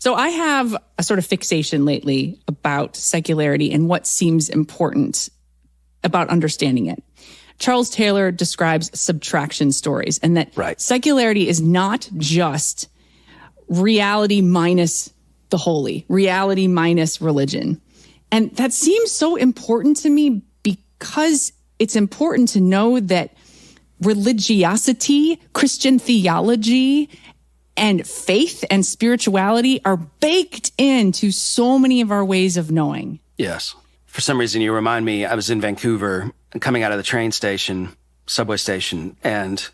So I have a sort of fixation lately about secularity and what seems important about understanding it. Charles Taylor describes subtraction stories, and that secularity is not just reality minus the holy, reality minus religion. And that seems so important to me because it's important to know that religiosity, Christian theology, and faith and spirituality are baked into so many of our ways of knowing. Yes. For some reason, you remind me, I was in Vancouver coming out of the train station, subway station, and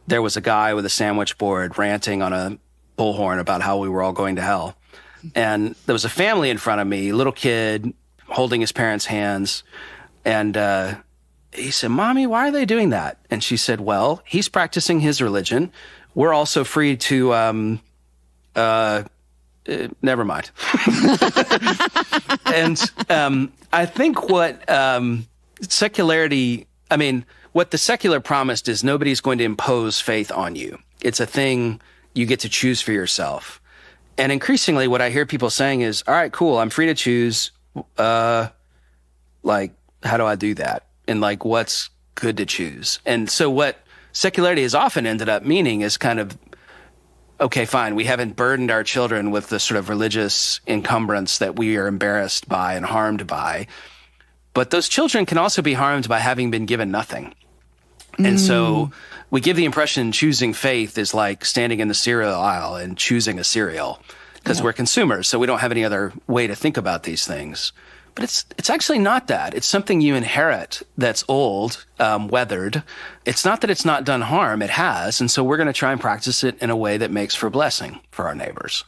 there was a guy with a sandwich board ranting on a bullhorn about how we were all going to hell. And there was a family in front of me, little kid holding his parents' hands. And he said, "Mommy, why are they doing that?" And she said, "Well, he's practicing his religion. We're also free to, never mind." And I think what secularity, what the secular promised is nobody's going to impose faith on you. It's a thing you get to choose for yourself. And increasingly what I hear people saying is, all right, cool, I'm free to choose. How do I do that? And what's good to choose? And so what secularity has often ended up meaning is kind of, okay, fine, we haven't burdened our children with the sort of religious encumbrance that we are embarrassed by and harmed by. But those children can also be harmed by having been given nothing. And so we give the impression choosing faith is like standing in the cereal aisle and choosing a cereal because we're consumers, so we don't have any other way to think about these things. But it's actually not that. It's something you inherit that's old, weathered. It's not that it's not done harm. It has. And so we're going to try and practice it in a way that makes for blessing for our neighbors.